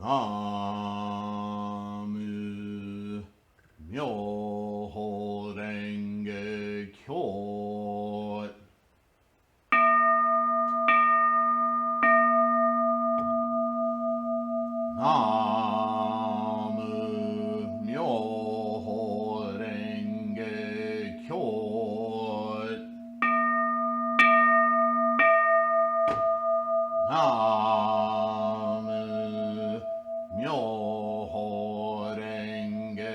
Namu Myoho Renge Kyo. Namu Myoho Renge Kyo. Namu Myoho Renge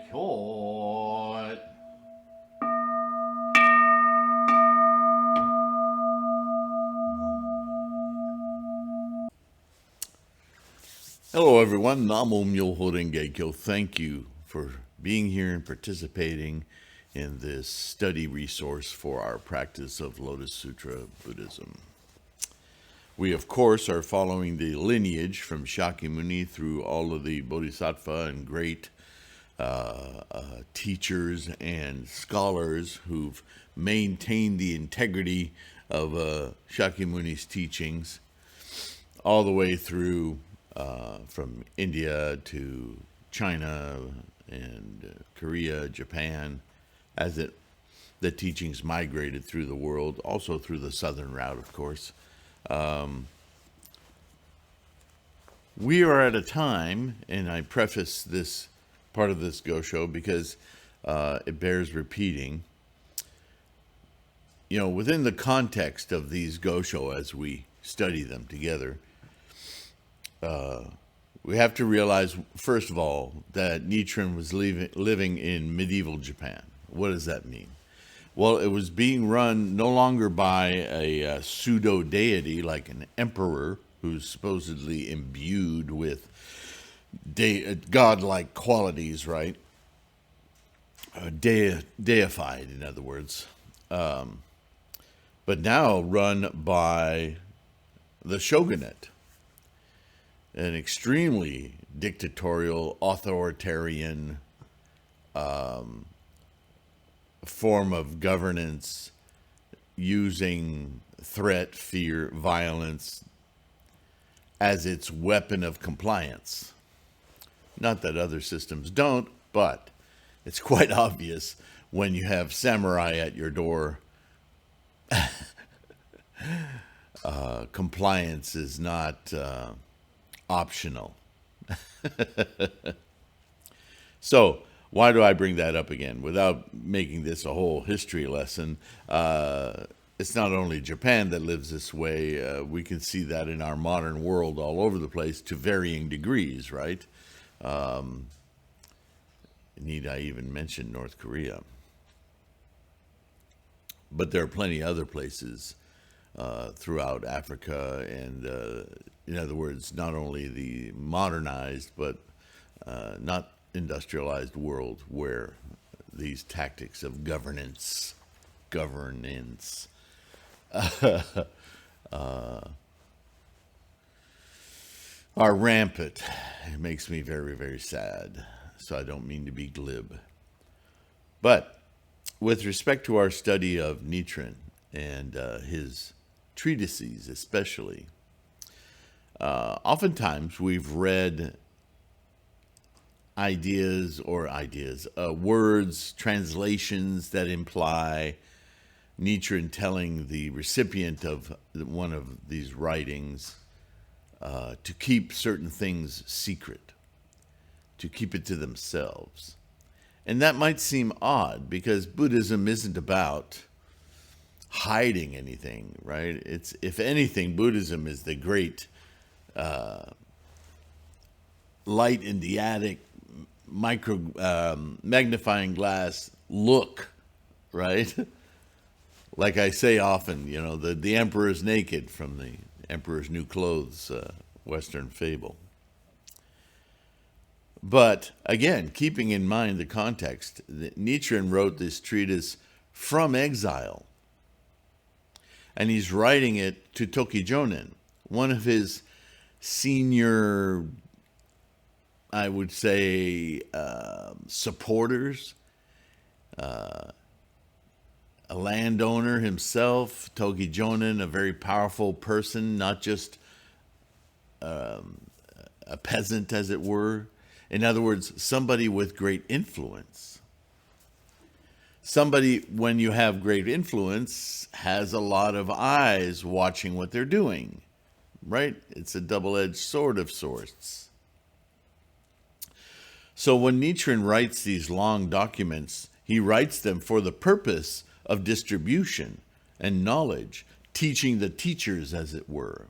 Kyo. Hello, everyone. Namo Myoho Renge Kyo. Thank you for being here and participating in this study resource for our practice of Lotus Sutra Buddhism. We, of course, are following the lineage from Shakyamuni through all of the bodhisattva and great teachers and scholars who've maintained the integrity of Shakyamuni's teachings all the way through from India to China and Korea, Japan, as the teachings migrated through the world, also through the southern route, of course. We are at a time, and I preface this part of this Gosho because it bears repeating. You know, within the context of these Gosho as we study them together, we have to realize, first of all, that Nichiren was living in medieval Japan. What does that mean? Well, it was being run no longer by a pseudo-deity like an emperor who's supposedly imbued with godlike qualities, right? Deified, in other words. But now run by the shogunate, an extremely dictatorial, authoritarian form of governance using threat, fear, violence as its weapon of compliance. Not that other systems don't, but it's quite obvious when you have samurai at your door. Compliance is not optional. So, why do I bring that up again? Without making this a whole history lesson, it's not only Japan that lives this way. We can see that in our modern world all over the place to varying degrees, right? Need I even mention North Korea? But there are plenty of other places throughout Africa and, in other words, not only the modernized, but not industrialized world where these tactics of governance are rampant. It makes me very, very sad. So I don't mean to be glib. But with respect to our study of Nichiren and his treatises especially, oftentimes we've read words, translations that imply Nichiren telling the recipient of one of these writings to keep certain things secret, to keep it to themselves. And that might seem odd because Buddhism isn't about hiding anything, right? It's, if anything, Buddhism is the great light in the attic, magnifying glass look, right? Like I say often, you know, the emperor's naked from the Emperor's New Clothes Western fable. But again, keeping in mind the context, Nichiren wrote this treatise from exile. And he's writing it to Tokijonin, one of his senior, I would say, supporters, a landowner himself, Tokijonin, a very powerful person, not just a a peasant, as it were. In other words, somebody with great influence. Somebody, when you have great influence, has a lot of eyes watching what they're doing, right? It's a double-edged sword of sorts. So when Nichiren writes these long documents, he writes them for the purpose of distribution and knowledge, teaching the teachers, as it were.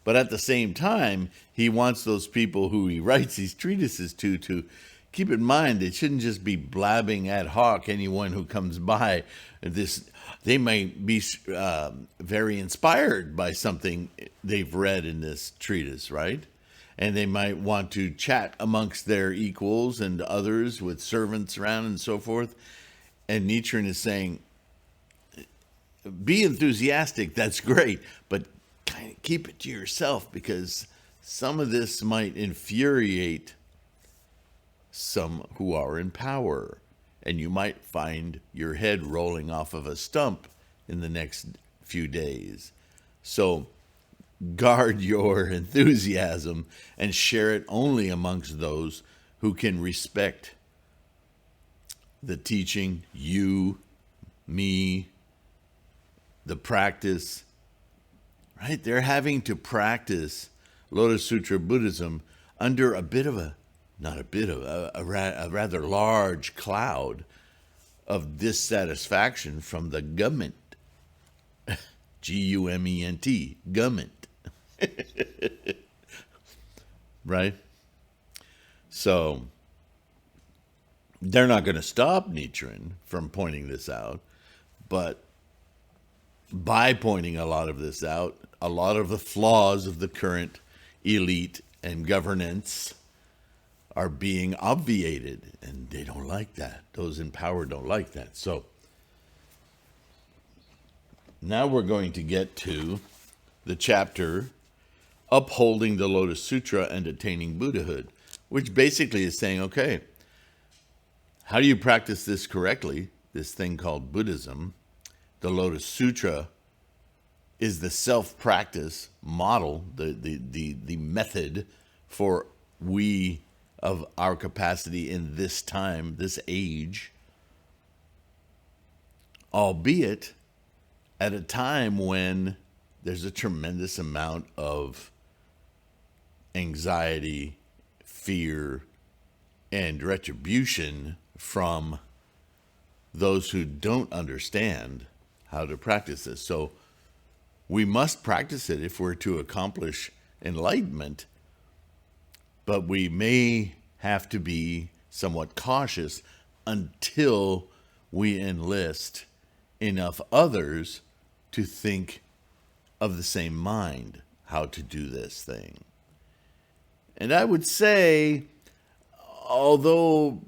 But at the same time, he wants those people who he writes these treatises to keep in mind they shouldn't just be blabbing ad hoc anyone who comes by. They might be very inspired by something they've read in this treatise, right? And they might want to chat amongst their equals and others with servants around and so forth. And Nichiren is saying, be enthusiastic, that's great, but kind of keep it to yourself, because some of this might infuriate some who are in power, and you might find your head rolling off of a stump in the next few days. So guard your enthusiasm and share it only amongst those who can respect the teaching, you, me, the practice, right? They're having to practice Lotus Sutra Buddhism under a rather large cloud of dissatisfaction from the government. G-U-M-E-N-T, government. Right? So they're not going to stop Nichiren from pointing this out, but by pointing a lot of this out, a lot of the flaws of the current elite and governance are being obviated, and they don't like that. Those in power don't like that. So now we're going to get to the chapter upholding the Lotus Sutra and attaining Buddhahood, which basically is saying, okay, how do you practice this correctly, this thing called Buddhism? The Lotus Sutra is the self-practice model, the method for we of our capacity in this time, this age, albeit at a time when there's a tremendous amount of anxiety, fear, and retribution from those who don't understand how to practice this. So we must practice it if we're to accomplish enlightenment, but we may have to be somewhat cautious until we enlist enough others to think of the same mind, how to do this thing. And I would say, although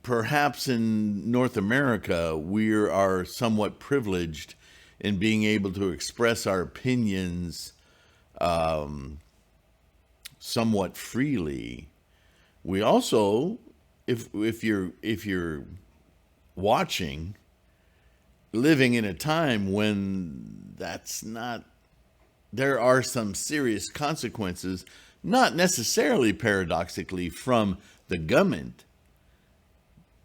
perhaps in North America we are somewhat privileged in being able to express our opinions somewhat freely, we also, if you're watching, living in a time when that's not, there are some serious consequences, not necessarily paradoxically from the government,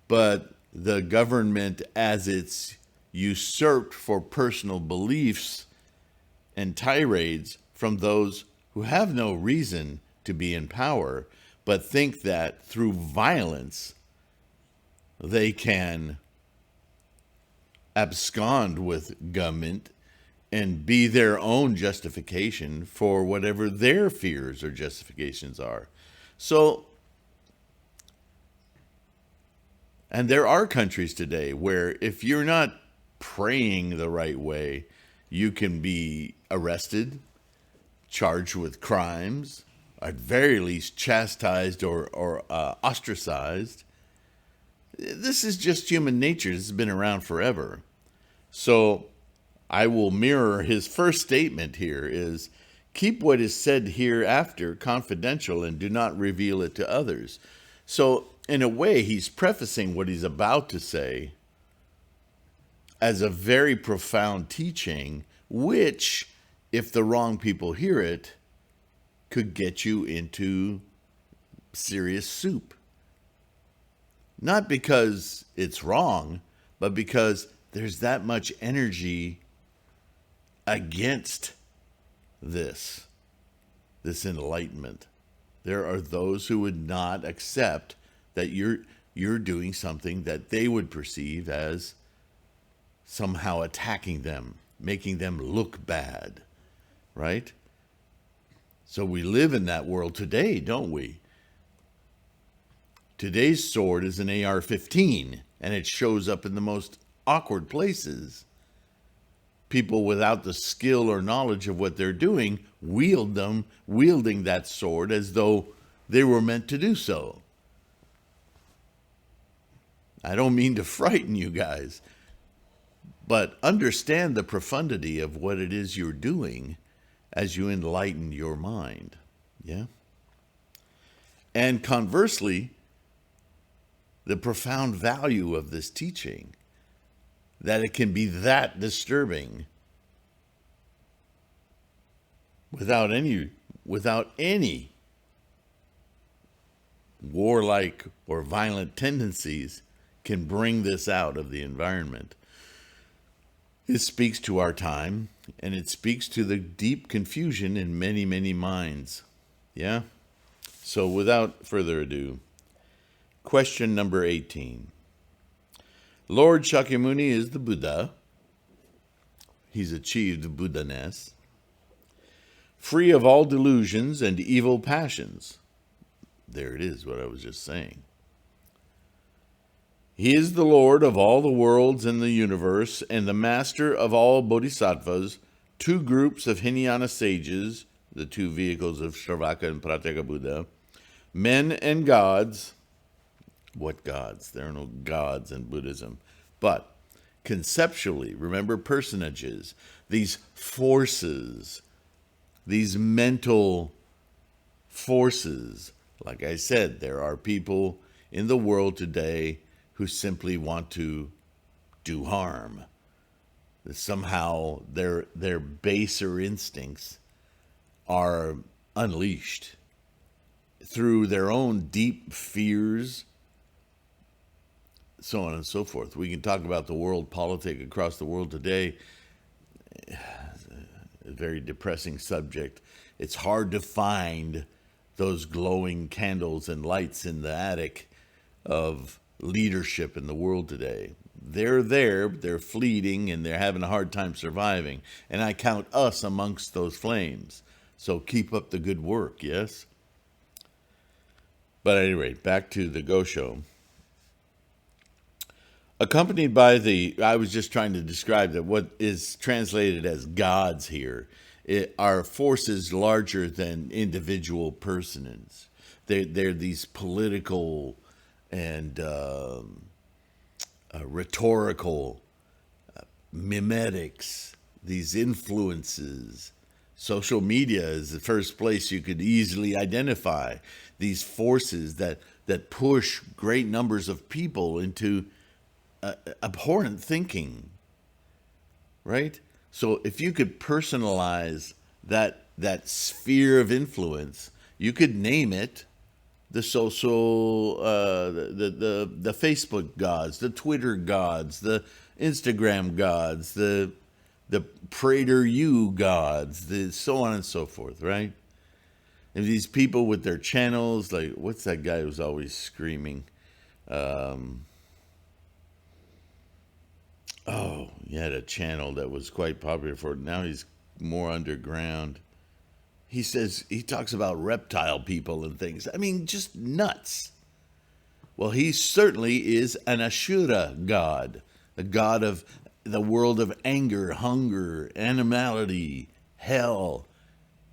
but the government as it's usurped for personal beliefs and tirades from those who have no reason to be in power, but think that through violence they can abscond with government and be their own justification for whatever their fears or justifications are. So, and there are countries today where if you're not praying the right way, you can be arrested, charged with crimes, at very least chastised or ostracized. This is just human nature. This has been around forever. So I will mirror his first statement here is, keep what is said hereafter confidential and do not reveal it to others. So in a way, he's prefacing what he's about to say as a very profound teaching, which, if the wrong people hear it, could get you into serious soup. Not because it's wrong, but because there's that much energy against this enlightenment. There are those who would not accept that you're doing something that they would perceive as somehow attacking them, making them look bad, right? So we live in that world today, don't we? Today's sword is an AR-15, and it shows up in the most awkward places. People without the skill or knowledge of what they're doing wielding that sword as though they were meant to do so. I don't mean to frighten you guys, but understand the profundity of what it is you're doing as you enlighten your mind. Yeah? And conversely, the profound value of this teaching, that it can be that disturbing without any warlike or violent tendencies, can bring this out of the environment. It speaks to our time, and it speaks to the deep confusion in many, many minds. Yeah? So without further ado, question number 18. Lord Shakyamuni is the Buddha. He's achieved Buddha-ness. Free of all delusions and evil passions. There it is, what I was just saying. He is the Lord of all the worlds in the universe and the master of all bodhisattvas, two groups of Hinayana sages, the two vehicles of Shravaka and Pratyeka Buddha, men and gods. What gods? There are no gods in Buddhism. But conceptually, remember personages, these forces, these mental forces. Like I said, there are people in the world today who simply want to do harm. Somehow their baser instincts are unleashed through their own deep fears, so on and so forth. We can talk about the world politic across the world today. A very depressing subject. It's hard to find those glowing candles and lights in the attic of leadership in the world today. They're there, they're fleeting, and they're having a hard time surviving. And I count us amongst those flames. So keep up the good work, yes? But at any rate, back to the Gosho. Accompanied by I was just trying to describe that what is translated as gods here are forces larger than individual persons. They're these political and rhetorical mimetics, these influences. Social media is the first place you could easily identify these forces that push great numbers of people into abhorrent thinking, right? So if you could personalize that sphere of influence, you could name it the social, the Facebook gods, the Twitter gods, the Instagram gods, the PraterU gods, the so on and so forth, right? And these people with their channels, like, what's that guy who's always screaming? He had a channel that was quite popular for it. Now he's more underground. He talks about reptile people and things. I mean, just nuts. Well, he certainly is an Ashura god, a god of the world of anger, hunger, animality, hell.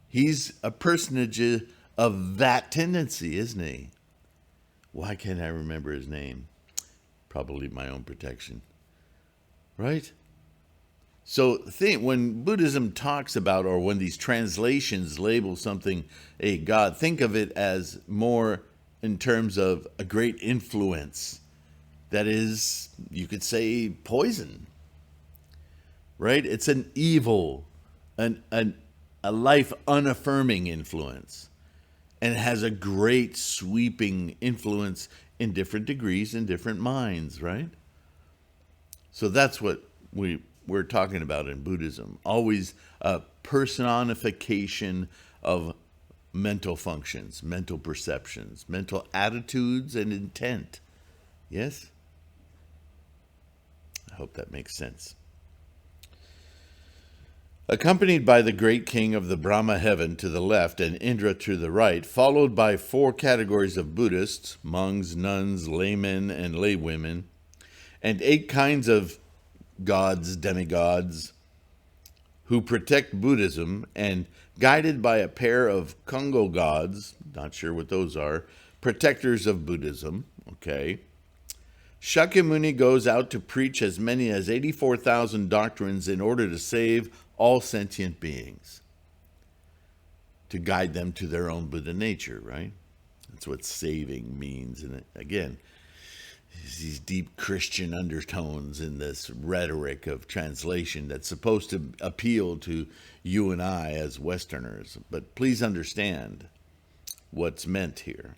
He's a personage of that tendency, isn't he? Why can't I remember his name? Probably my own protection. Right? So when Buddhism talks about, or when these translations label something a god, think of it as more in terms of a great influence that is, you could say, poison. Right? It's an evil, a life unaffirming influence. and it has a great sweeping influence in different degrees in different minds, right? So that's what we're talking about in Buddhism. Always a personification of mental functions, mental perceptions, mental attitudes, and intent. Yes? I hope that makes sense. Accompanied by the great king of the Brahma heaven to the left and Indra to the right, followed by 4 categories of Buddhists, monks, nuns, laymen, and laywomen, and 8 kinds of gods, demigods, who protect Buddhism, and guided by a pair of Kongo gods, not sure what those are, protectors of Buddhism, okay. Shakyamuni goes out to preach as many as 84,000 doctrines in order to save all sentient beings, to guide them to their own Buddha nature, right? That's what saving means. And again, these deep Christian undertones in this rhetoric of translation that's supposed to appeal to you and I as Westerners. But please understand what's meant here.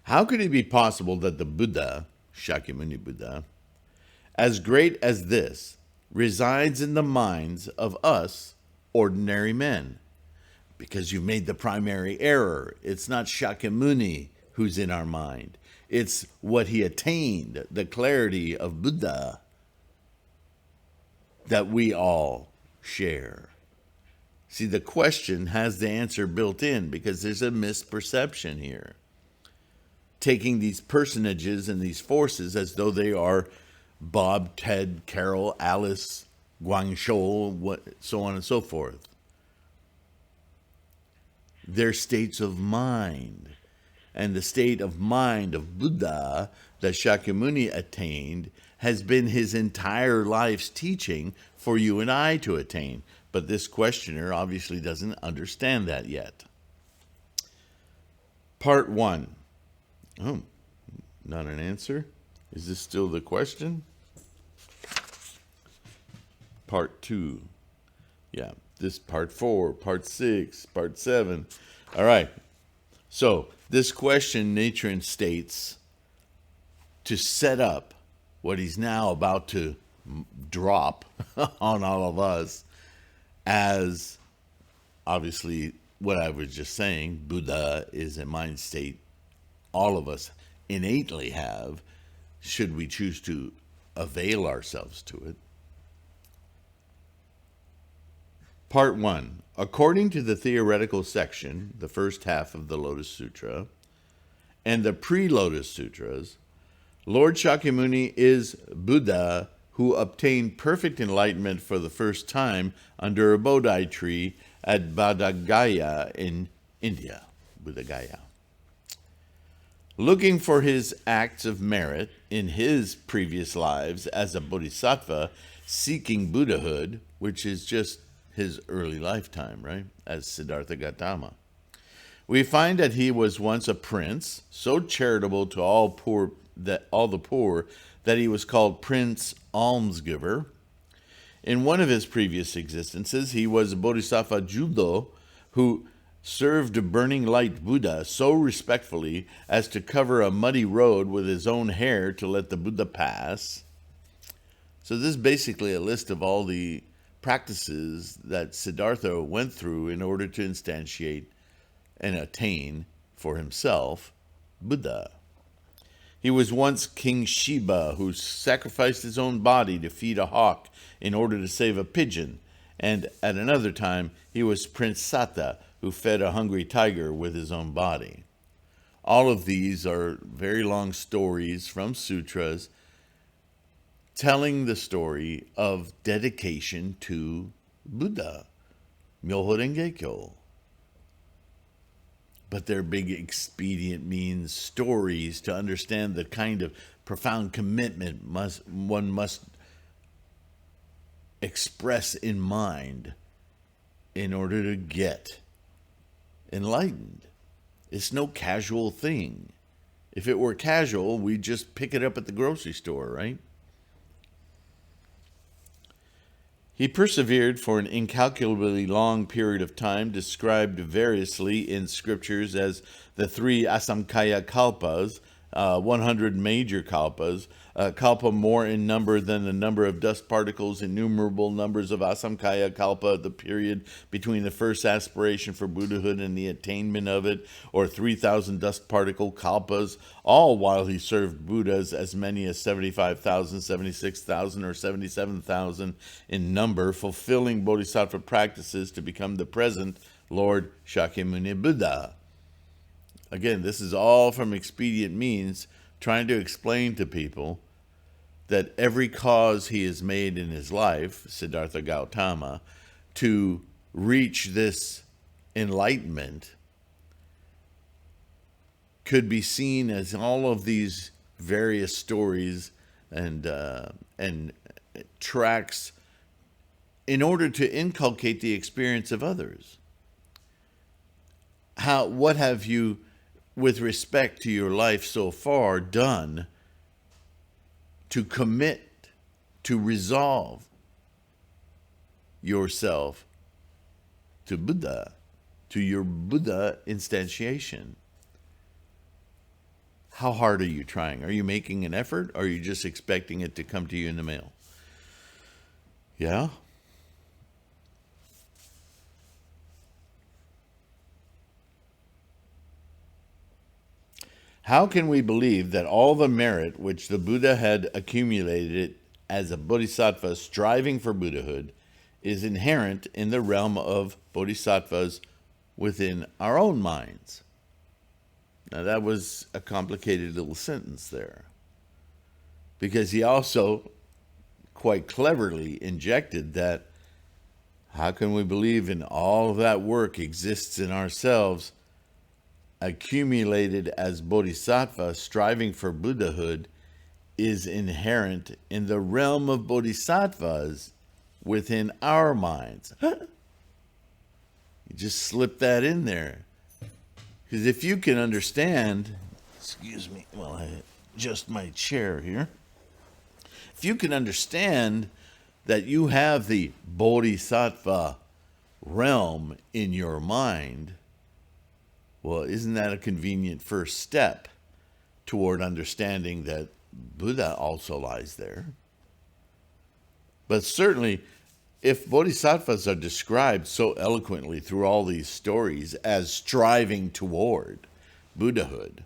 How could it be possible that the Buddha, Shakyamuni Buddha, as great as this, resides in the minds of us ordinary men? Because you made the primary error. It's not Shakyamuni who's in our mind. It's what he attained, the clarity of Buddha that we all share. See, the question has the answer built in because there's a misperception here. Taking these personages and these forces as though they are Bob, Ted, Carol, Alice, Guangzhou, so on and so forth. They're states of mind. And the state of mind of Buddha that Shakyamuni attained has been his entire life's teaching for you and I to attain. But this questioner obviously doesn't understand that yet. Part 1. Oh, not an answer? Is this still the question? Part 2. Yeah, this part 4, part 6, part 7. All right. So, this question Nichiren states to set up what he's now about to drop on all of us as, obviously, what I was just saying, Buddha is a mind state all of us innately have, should we choose to avail ourselves to it. Part 1. According to the theoretical section, the first half of the Lotus Sutra, and the pre-Lotus Sutras, Lord Shakyamuni is Buddha who obtained perfect enlightenment for the first time under a Bodhi tree at Bodhgaya in India, Bodhgaya. Looking for his acts of merit in his previous lives as a bodhisattva seeking Buddhahood, which is just his early lifetime, right, as Siddhartha Gautama. We find that he was once a prince, so charitable to all the poor that he was called Prince Almsgiver. In one of his previous existences, he was a bodhisattva Judo who served a burning light Buddha so respectfully as to cover a muddy road with his own hair to let the Buddha pass. So this is basically a list of all the practices that Siddhartha went through in order to instantiate and attain for himself Buddha. He was once King Shiba, who sacrificed his own body to feed a hawk in order to save a pigeon, and at another time he was Prince Sata, who fed a hungry tiger with his own body. All of these are very long stories from sutras telling the story of dedication to Buddha, Myoho Renge Kyo. But they're big expedient means stories to understand the kind of profound commitment one must express in mind in order to get enlightened. It's no casual thing. If it were casual, we'd just pick it up at the grocery store, right? He persevered for an incalculably long period of time, described variously in scriptures as the three Asamkaya kalpas, 100 major kalpas, kalpa more in number than the number of dust particles, innumerable numbers of Asamkaya kalpa, the period between the first aspiration for Buddhahood and the attainment of it, or 3,000 dust particle kalpas, all while he served Buddhas as many as 75,000, 76,000, or 77,000 in number, fulfilling bodhisattva practices to become the present Lord Shakyamuni Buddha. Again, this is all from expedient means, trying to explain to people that every cause he has made in his life, Siddhartha Gautama, to reach this enlightenment could be seen as all of these various stories and tracks in order to inculcate the experience of others. What have you, with respect to your life so far, done to commit, to resolve yourself to Buddha, to your Buddha instantiation? How hard are you trying? Are you making an effort, or are you just expecting it to come to you in the mail? Yeah? How can we believe that all the merit which the Buddha had accumulated as a bodhisattva striving for Buddhahood is inherent in the realm of bodhisattvas within our own minds? Now, that was a complicated little sentence there, because he also quite cleverly injected that how can we believe in all of that work exists in ourselves, accumulated as bodhisattva striving for Buddhahood is inherent in the realm of bodhisattvas within our minds? You just slip that in there. Because if you can understand, excuse me while I adjust my chair here. If you can understand that you have the bodhisattva realm in your mind, well, isn't that a convenient first step toward understanding that Buddha also lies there? But certainly, if bodhisattvas are described so eloquently through all these stories as striving toward Buddhahood,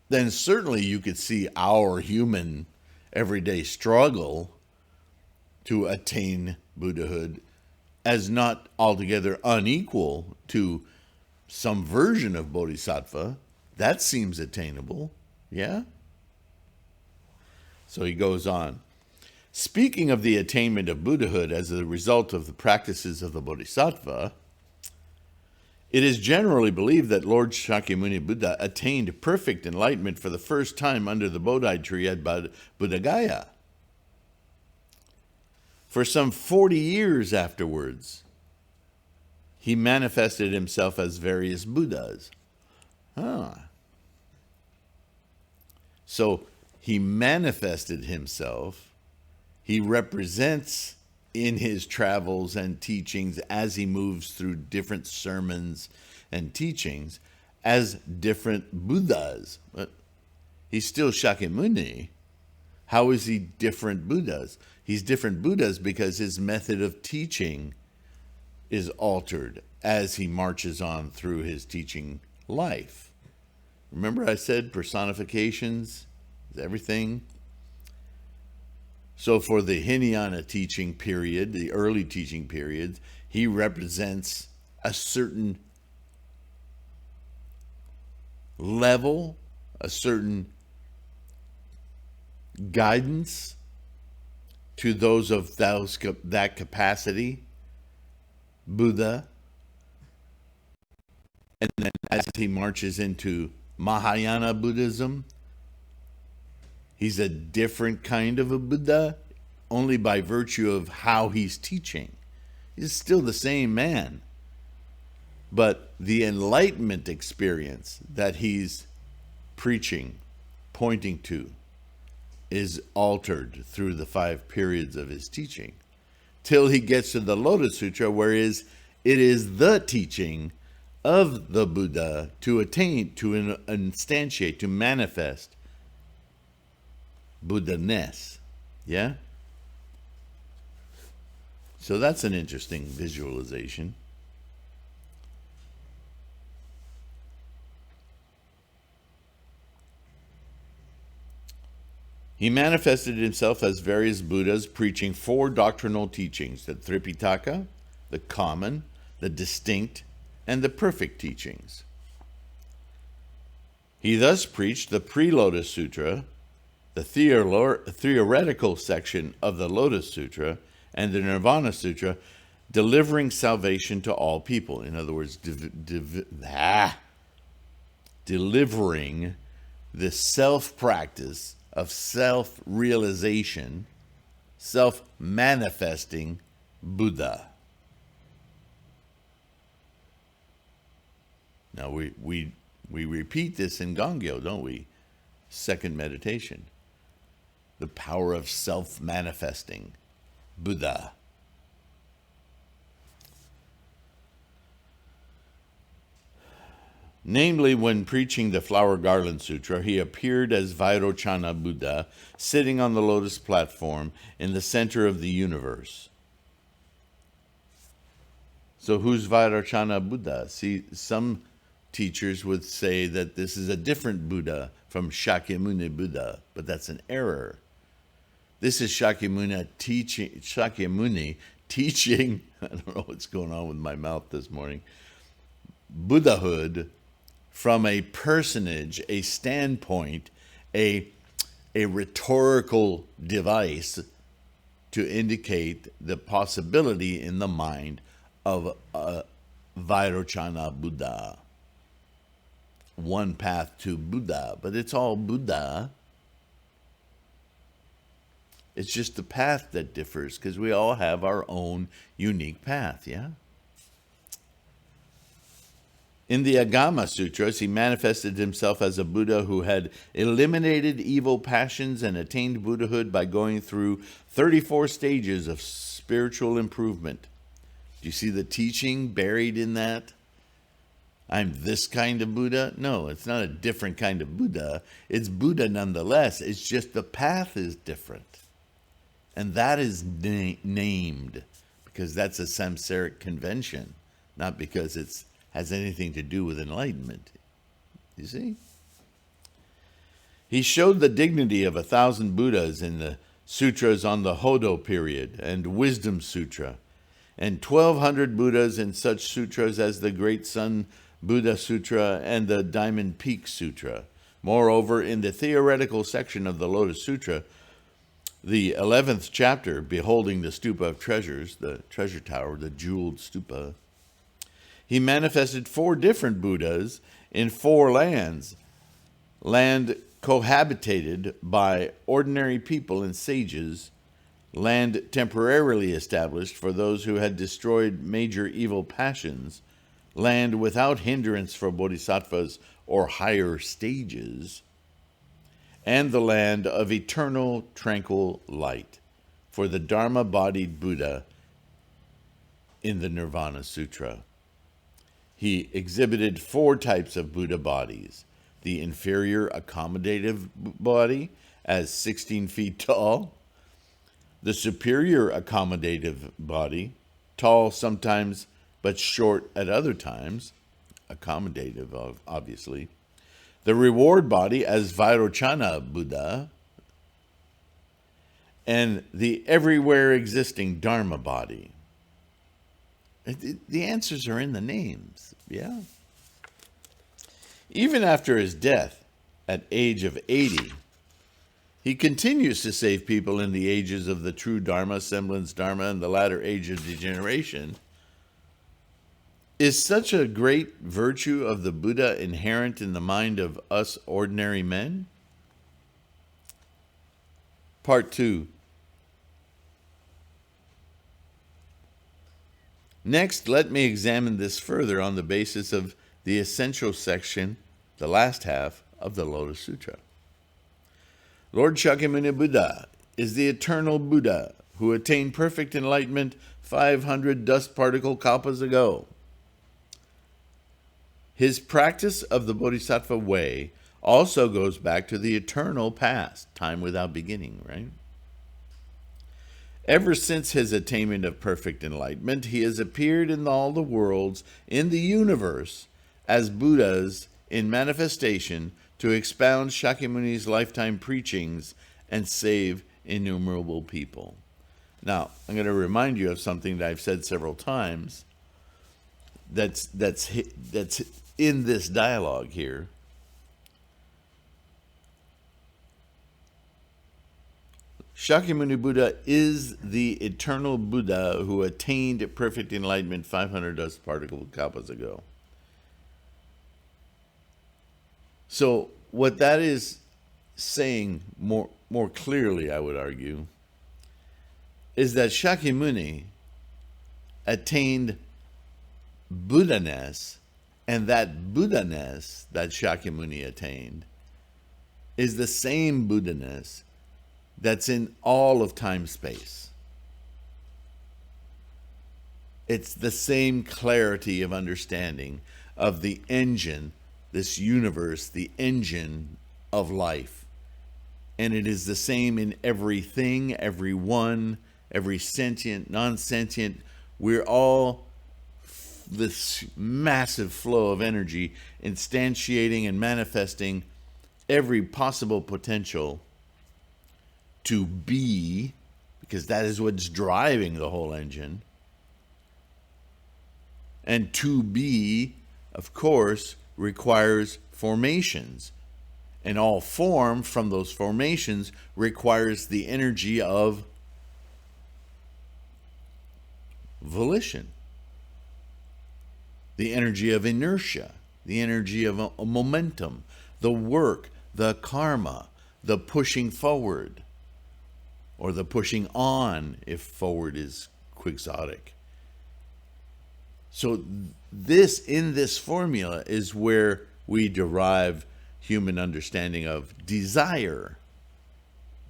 then certainly you could see our human everyday struggle to attain Buddhahood as not altogether unequal to some version of bodhisattva. That seems attainable, yeah? So he goes on. Speaking of the attainment of Buddhahood as a result of the practices of the bodhisattva, it is generally believed that Lord Shakyamuni Buddha attained perfect enlightenment for the first time under the Bodhi tree at Buddha Gaya. For some 40 years afterwards, he manifested himself as various Buddhas. So he manifested himself. He represents in his travels and teachings as he moves through different sermons and teachings as different Buddhas. But he's still Shakyamuni. How is he different Buddhas? He's different Buddhas because his method of teaching is altered as he marches on through his teaching life. Remember I said personifications is everything? So for the Hinayana teaching period, the early teaching period, he represents a certain level, a certain guidance to those of that capacity, Buddha. And then as he marches into Mahayana Buddhism, he's a different kind of a Buddha, only by virtue of how he's teaching. He's still the same man. But the enlightenment experience that he's preaching, pointing to, is altered through the 5 periods of his teaching, till he gets to the Lotus Sutra, whereas it is the teaching of the Buddha to attain, to instantiate, to manifest Buddha-ness. Yeah? So that's an interesting visualization. He manifested himself as various Buddhas, preaching 4 doctrinal teachings: the Tripitaka, the common, the distinct, and the perfect teachings. He thus preached the pre-Lotus Sutra, the theoretical section of the Lotus Sutra, and the Nirvana Sutra, delivering salvation to all people. In other words, delivering the self-practice of self-realization, self-manifesting Buddha. Now we repeat this in Gongyo, don't we? Second meditation. The power of self-manifesting Buddha. Namely, when preaching the Flower Garland Sutra, he appeared as Vairochana Buddha, sitting on the lotus platform in the center of the universe. So who's Vairochana Buddha? See, some teachers would say that this is a different Buddha from Shakyamuni Buddha, but that's an error. This is Shakyamuni teaching, I don't know what's going on with my mouth this morning, Buddhahood from a personage, a standpoint, a rhetorical device to indicate the possibility in the mind of a Vairochana Buddha. One path to Buddha, but it's all Buddha. It's just the path that differs, because we all have our own unique path, yeah? In the Agama Sutras, he manifested himself as a Buddha who had eliminated evil passions and attained Buddhahood by going through 34 stages of spiritual improvement. Do you see the teaching buried in that? I'm this kind of Buddha? No, it's not a different kind of Buddha. It's Buddha nonetheless. It's just the path is different. And that is named because that's a samsaric convention, not because it has anything to do with enlightenment. You see? He showed the dignity of 1,000 Buddhas in the sutras on the Hodo period and Wisdom Sutra, and 1,200 Buddhas in such sutras as the Great Sun Buddha Sutra and the Diamond Peak Sutra. Moreover, in the theoretical section of the Lotus Sutra, the 11th chapter, beholding the stupa of treasures, the treasure tower, the jeweled stupa, he manifested 4 different Buddhas in 4 lands, land cohabitated by ordinary people and sages, land temporarily established for those who had destroyed major evil passions, land without hindrance for bodhisattvas or higher stages, and the land of eternal tranquil light for the Dharma-bodied Buddha in the Nirvana Sutra. He exhibited 4 types of Buddha bodies: the inferior accommodative body, as 16 feet tall; the superior accommodative body, tall sometimes but short at other times, accommodative obviously; the reward body as Vairochana Buddha; and the everywhere existing Dharma body. The answers are in the names, yeah? Even after his death, at age of 80, he continues to save people in the ages of the true Dharma, semblance Dharma, and the latter age of degeneration. Is such a great virtue of the Buddha inherent in the mind of us ordinary men? Part 2. Next, let me examine this further on the basis of the essential section, the last half of the Lotus Sutra. Lord Shakyamuni Buddha is the eternal Buddha who attained perfect enlightenment 500 dust particle kalpas ago. His practice of the Bodhisattva way also goes back to the eternal past, time without beginning, right? Ever since his attainment of perfect enlightenment, he has appeared in all the worlds in the universe as Buddhas in manifestation to expound Shakyamuni's lifetime preachings and save innumerable people. Now, I'm going to remind you of something that I've said several times that's in this dialogue here. Shakyamuni Buddha is the eternal Buddha who attained perfect enlightenment 500 dust particle kalpas ago. So what that is saying more clearly, I would argue, is that Shakyamuni attained Buddha-ness, and that Buddha-ness that Shakyamuni attained is the same Buddha-ness that's in all of time-space. It's the same clarity of understanding of the engine, this universe, the engine of life. And it is the same in everything, everyone, every sentient, non-sentient. We're all this massive flow of energy instantiating and manifesting every possible potential to be, because that is what's driving the whole engine. And to be, of course, requires formations. And all form from those formations requires the energy of volition, the energy of inertia, the energy of a momentum, the work, the karma, the pushing forward, or the pushing on if forward is quixotic. So this, in this formula, is where we derive human understanding of desire.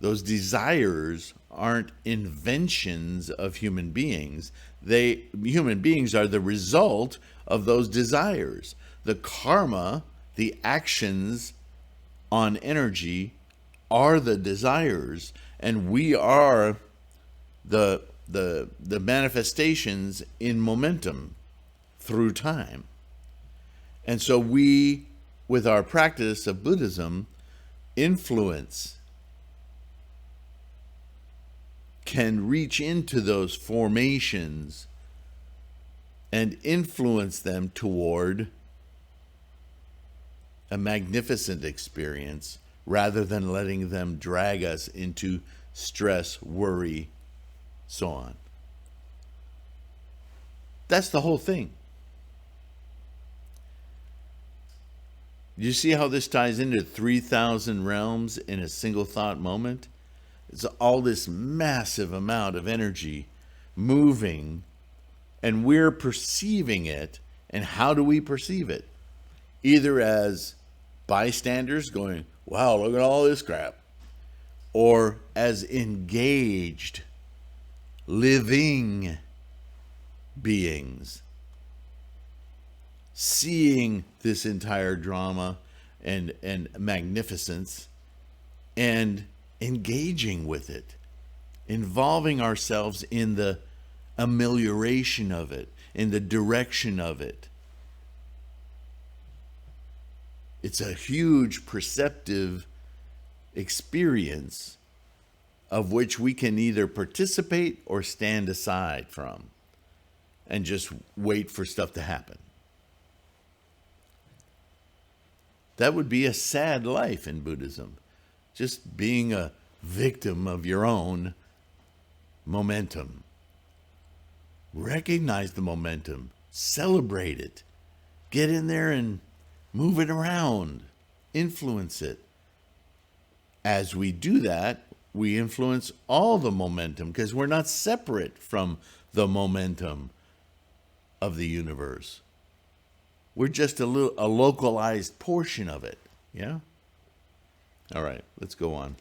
Those desires aren't inventions of human beings. Human beings are the result of those desires. The karma, the actions on energy, are the desires, and we are the manifestations in momentum through time. And so we, with our practice of Buddhism, can reach into those formations and influence them toward a magnificent experience, rather than letting them drag us into stress, worry, so on. That's the whole thing. You see how this ties into 3,000 realms in a single thought moment? It's all this massive amount of energy moving, and we're perceiving it. And how do we perceive it? Either as bystanders going, wow, look at all this crap, or as engaged, living beings, seeing this entire drama and magnificence and engaging with it, involving ourselves in the amelioration of it, in the direction of it. It's a huge perceptive experience of which we can either participate or stand aside from and just wait for stuff to happen. That would be a sad life in Buddhism, just being a victim of your own momentum. Recognize the momentum, celebrate it, get in there and move it around, influence it. As we do that, we influence all the momentum, because we're not separate from the momentum of the universe. We're just a localized portion of it. Yeah? All right, let's go on.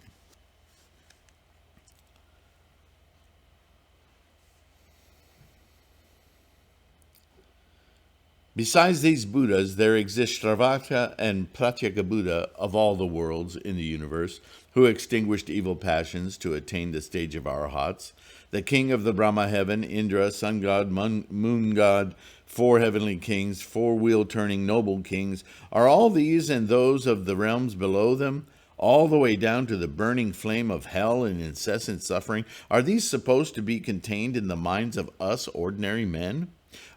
Besides these Buddhas, there exist Shravaka and Pratyeka Buddha of all the worlds in the universe, who extinguished evil passions to attain the stage of arhats. The king of the Brahma heaven, Indra, sun god, moon god, 4 heavenly kings, 4-wheel-turning noble kings, are all these and those of the realms below them, all the way down to the burning flame of hell and incessant suffering, are these supposed to be contained in the minds of us ordinary men?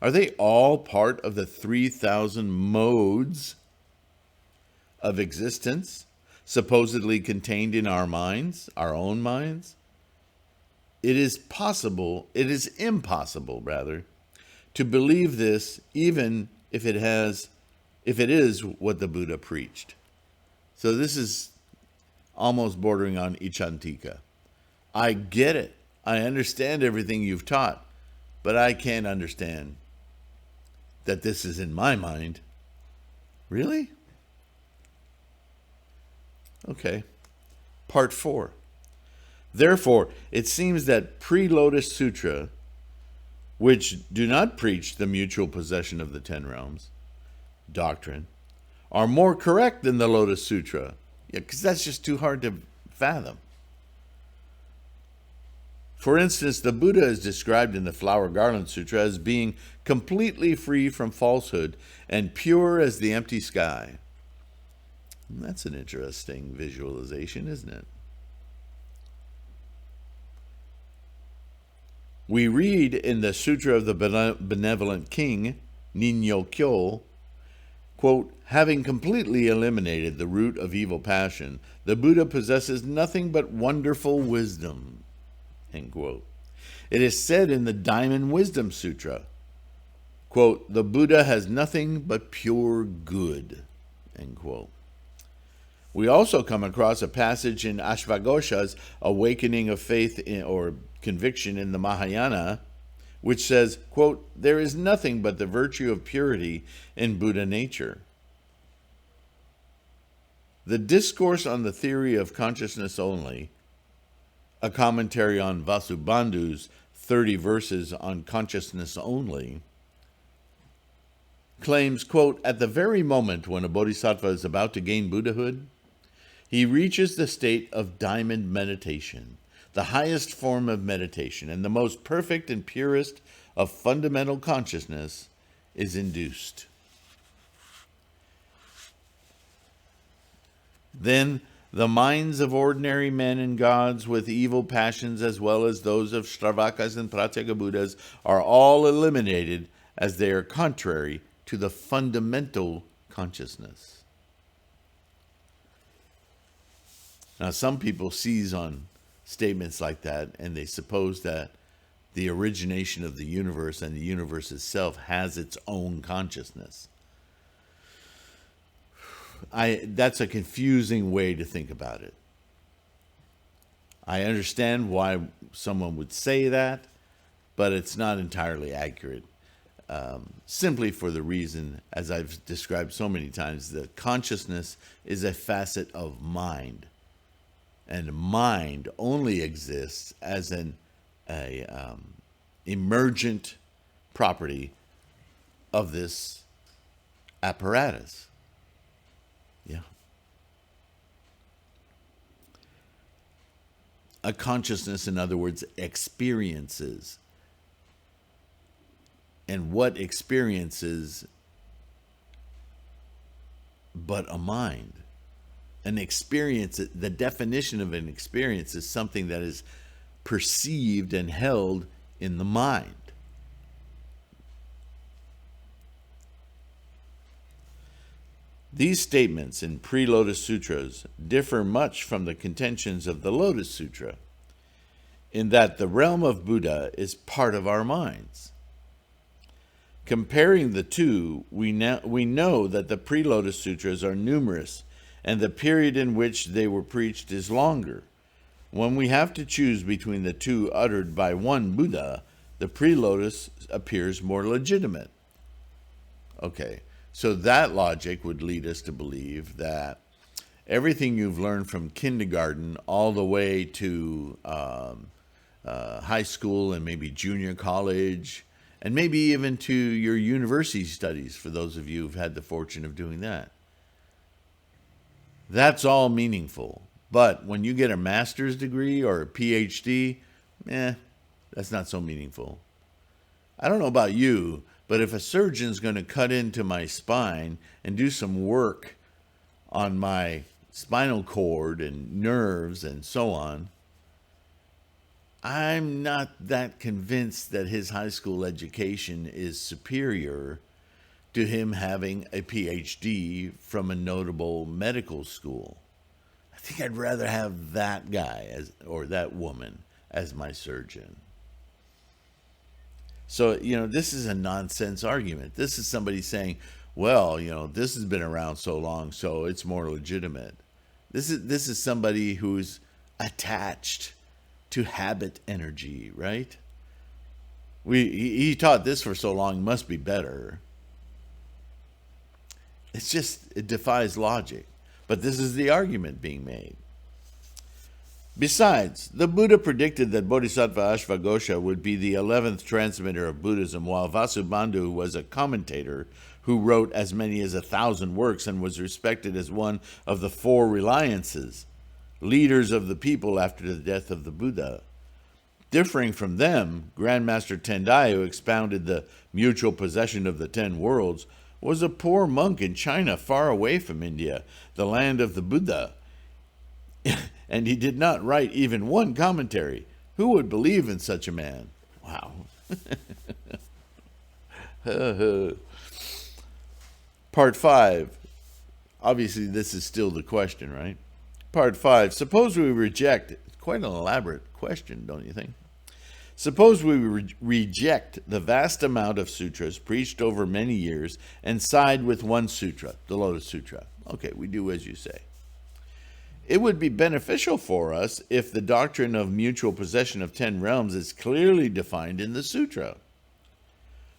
Are they all part of the 3,000 modes of existence supposedly contained in our minds, our own minds? It is impossible, to believe this, even if it is what the Buddha preached. So this is almost bordering on Ichantika. I get it. I understand everything you've taught, but I can't understand that this is in my mind. Really? Okay. Part 4. Therefore, it seems that pre-Lotus Sutra, which do not preach the mutual possession of the 10 realms doctrine, are more correct than the Lotus Sutra. Yeah, because that's just too hard to fathom. For instance, the Buddha is described in the Flower Garland Sutra as being completely free from falsehood and pure as the empty sky. And that's an interesting visualization, isn't it? We read in the Sutra of the Benevolent King, Ninyo Kyo, quote, having completely eliminated the root of evil passion, the Buddha possesses nothing but wonderful wisdom, end quote. It is said in the Diamond Wisdom Sutra, quote, the Buddha has nothing but pure good, end quote. We also come across a passage in Ashvaghosha's Awakening of Faith or Conviction in the Mahayana, which says, quote, there is nothing but the virtue of purity in Buddha nature. The Discourse on the Theory of Consciousness Only, a commentary on Vasubandhu's 30 verses on consciousness only, claims, quote, at the very moment when a bodhisattva is about to gain Buddhahood, he reaches the state of diamond meditation, the highest form of meditation, and the most perfect and purest of fundamental consciousness is induced. Then the minds of ordinary men and gods with evil passions, as well as those of Shravaka and Pratyeka Buddhas, are all eliminated as they are contrary to the fundamental consciousness. Now, some people seize on statements like that, and they suppose that the origination of the universe and the universe itself has its own consciousness. That's a confusing way to think about it. I understand why someone would say that, but it's not entirely accurate. Simply for the reason, as I've described so many times, that consciousness is a facet of mind. And mind only exists as an emergent property of this apparatus. Yeah. A consciousness, in other words, experiences. And what experiences but a mind? An experience, the definition of an experience is something that is perceived and held in the mind. These statements in pre-Lotus Sutras differ much from the contentions of the Lotus Sutra, in that the realm of Buddha is part of our minds. Comparing the two, we know that the pre-Lotus Sutras are numerous, and the period in which they were preached is longer. When we have to choose between the two uttered by one Buddha, the pre-Lotus appears more legitimate. Okay, so that logic would lead us to believe that everything you've learned from kindergarten all the way to high school and maybe junior college and maybe even to your university studies, for those of you who've had the fortune of doing that. That's all meaningful. But when you get a master's degree or a PhD, that's not so meaningful. I don't know about you, but if a surgeon's going to cut into my spine and do some work on my spinal cord and nerves and so on, I'm not that convinced that his high school education is superior to him having a PhD from a notable medical school. I think I'd rather have that guy or that woman as my surgeon. So, this is a nonsense argument. This is somebody saying, well, this has been around so long, so it's more legitimate. This is somebody who's attached to habit energy, right? He taught this for so long, must be better. It defies logic. But this is the argument being made. Besides, the Buddha predicted that Bodhisattva Ashvaghosha would be the 11th transmitter of Buddhism, while Vasubandhu was a commentator who wrote as many as 1,000 works and was respected as one of the 4 reliances, leaders of the people after the death of the Buddha. Differing from them, Grandmaster Tendai, who expounded the mutual possession of the 10 worlds, was a poor monk in China, far away from India, the land of the Buddha. And he did not write even one commentary. Who would believe in such a man? Wow. Part 5. Obviously, this is still the question, right? Part 5. Suppose we reject, it's quite an elaborate question, don't you think? Suppose we reject the vast amount of sutras preached over many years and side with one sutra, the Lotus Sutra. Okay, we do as you say. It would be beneficial for us if the doctrine of mutual possession of 10 realms is clearly defined in the sutra.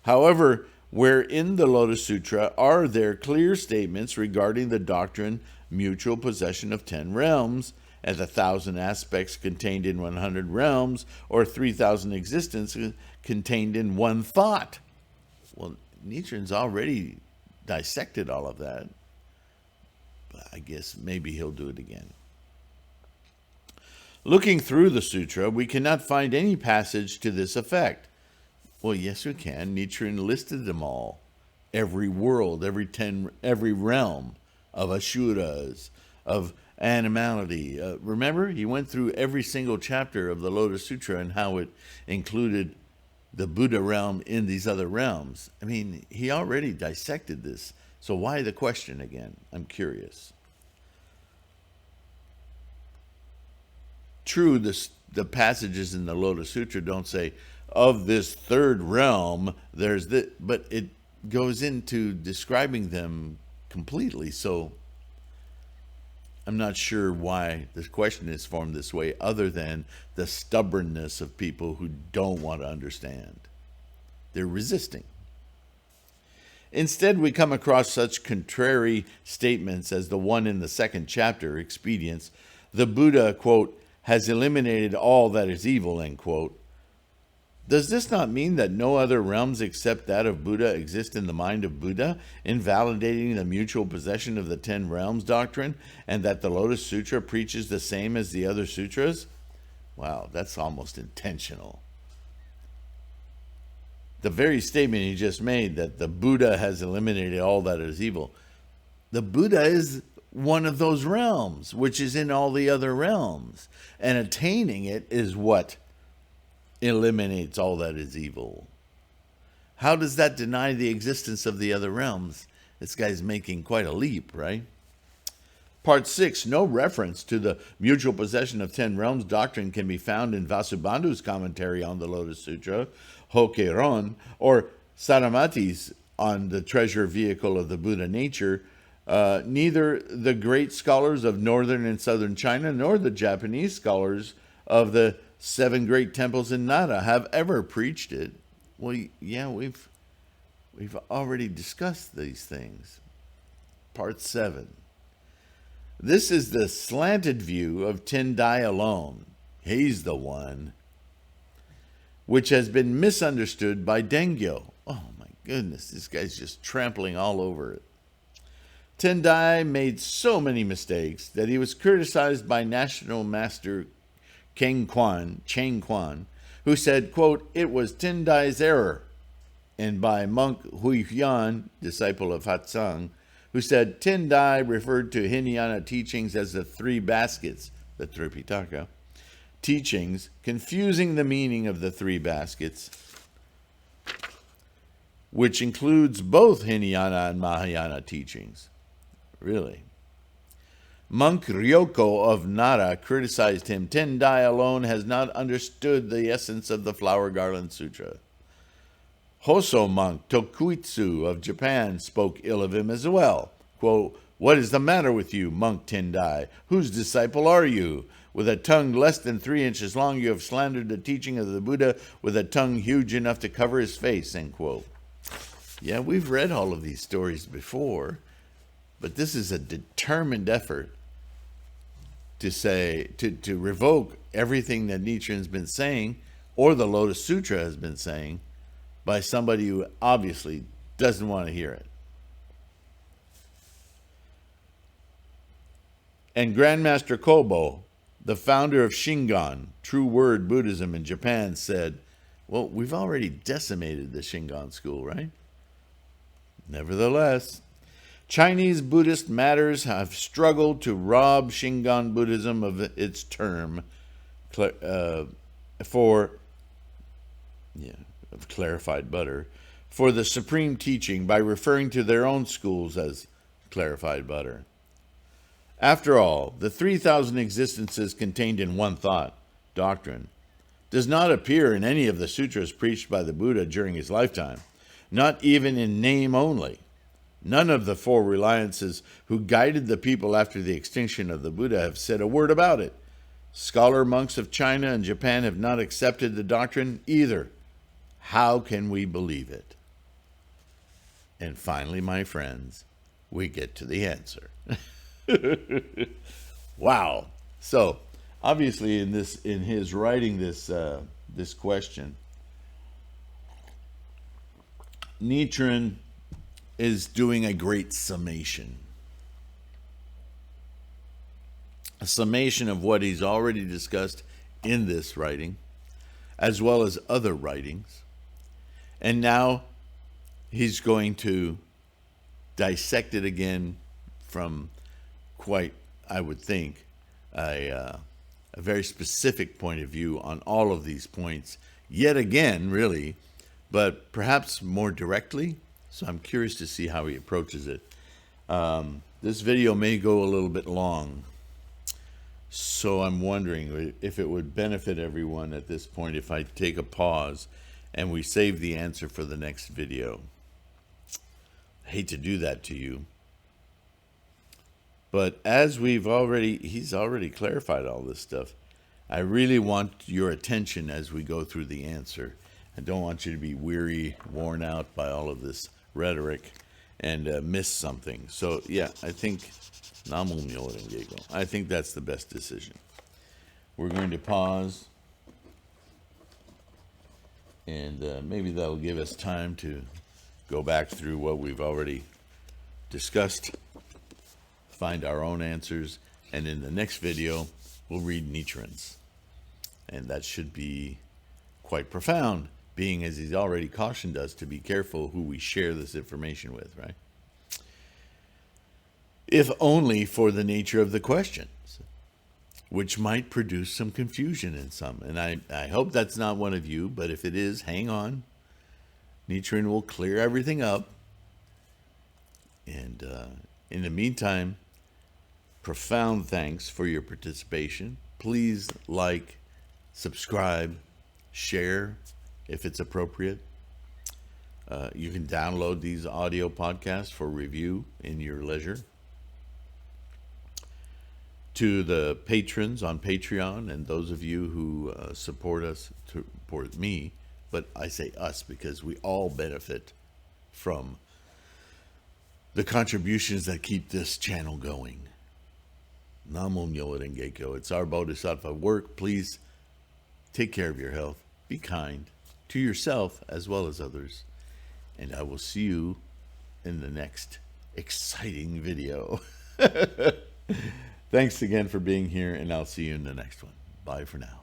However, where in the Lotus Sutra are there clear statements regarding the doctrine mutual possession of 10 realms, as 1,000 aspects contained in 100 realms, or 3,000 existences contained in one thought? Well, Nichiren's already dissected all of that. But I guess maybe he'll do it again. Looking through the sutra, we cannot find any passage to this effect. Well, yes, we can. Nichiren listed them all. Every world, every realm of Asuras, of animality. Remember, he went through every single chapter of the Lotus Sutra and how it included the Buddha realm in these other realms. I mean, he already dissected this. So why the question again? I'm curious. True, the passages in the Lotus Sutra don't say, of this third realm, there's this, but it goes into describing them completely. So I'm not sure why this question is formed this way, other than the stubbornness of people who don't want to understand. They're resisting. Instead, we come across such contrary statements as the one in the second chapter, Expedience. The Buddha, quote, has eliminated all that is evil, end quote. Does this not mean that no other realms except that of Buddha exist in the mind of Buddha, invalidating the mutual possession of the 10 realms doctrine, and that the Lotus Sutra preaches the same as the other sutras? Wow, that's almost intentional. The very statement he just made, that the Buddha has eliminated all that is evil, the Buddha is one of those realms, which is in all the other realms, and attaining it is what eliminates all that is evil. How does that deny the existence of the other realms? This guy's making quite a leap, right? Part 6, no reference to the mutual possession of 10 realms doctrine can be found in Vasubandhu's commentary on the Lotus Sutra, Hokkeiron, or Saramati's on the treasure vehicle of the Buddha nature. Neither the great scholars of northern and southern China nor the Japanese scholars of the 7 great temples in Nara have ever preached it. Well, yeah, we've already discussed these things. Part 7. This is the slanted view of Tendai alone. He's the one. which has been misunderstood by Dengyo. Oh my goodness, this guy's just trampling all over it. Tendai made so many mistakes that he was criticized by National Master Cheng Quan, who said, quote, "It was Tendai's error," and by monk Hui Huan, disciple of Hatsang, who said Tendai referred to Hinayana teachings as the three baskets, the Tripitaka teachings, confusing the meaning of the three baskets, which includes both Hinayana and Mahayana teachings. Really? Monk Ryoko of Nara criticized him. Tendai alone has not understood the essence of the Flower Garland Sutra. Hoso monk Tokuitsu of Japan spoke ill of him as well. Quote, "What is the matter with you, monk Tendai? Whose disciple are you? With a tongue less than 3 inches long, you have slandered the teaching of the Buddha with a tongue huge enough to cover his face," end quote. Yeah, we've read all of these stories before, but this is a determined effort to say, to revoke everything that Nichiren's been saying, or the Lotus Sutra has been saying, by somebody who obviously doesn't want to hear it. And Grandmaster Kobo, the founder of Shingon, True Word Buddhism in Japan, said, well, we've already decimated the Shingon school, right? Nevertheless, Chinese Buddhist matters have struggled to rob Shingon Buddhism of its term of clarified butter for the supreme teaching by referring to their own schools as clarified butter. After all, the 3,000 existences contained in one thought, doctrine, does not appear in any of the sutras preached by the Buddha during his lifetime, not even in name only. None of the 4 reliances who guided the people after the extinction of the Buddha have said a word about it. Scholar monks of China and Japan have not accepted the doctrine either. How can we believe it? And finally, my friends, we get to the answer. Wow. So, obviously, in his writing this question, Nichiren is doing a great summation. A summation of what he's already discussed in this writing, as well as other writings. And now he's going to dissect it again from quite, I would think, a very specific point of view on all of these points, yet again, really, but perhaps more directly. So I'm curious to see how he approaches it. This video may go a little bit long, so I'm wondering if it would benefit everyone at this point if I take a pause and we save the answer for the next video. I hate to do that to you. But as he's already clarified all this stuff, I really want your attention as we go through the answer. I don't want you to be weary, worn out by all of this rhetoric and miss something. So yeah, I think I think that's the best decision. We're going to pause, and maybe that'll give us time to go back through what we've already discussed, find our own answers, and in the next video we'll read Nichiren's, and that should be quite profound, being as he's already cautioned us to be careful who we share this information with, right? If only for the nature of the questions, which might produce some confusion in some. And I hope that's not one of you, but if it is, hang on. Nichiren will clear everything up. And in the meantime, profound thanks for your participation. Please like, subscribe, share if it's appropriate. You can download these audio podcasts for review in your leisure. To the patrons on Patreon and those of you who support me, but I say us because we all benefit from the contributions that keep this channel going. Namo Myoho Renge Kyo. It's our Bodhisattva work. Please take care of your health. be kind to yourself as well as others. And I will see you in the next exciting video. Thanks again for being here, and I'll see you in the next one. Bye for now.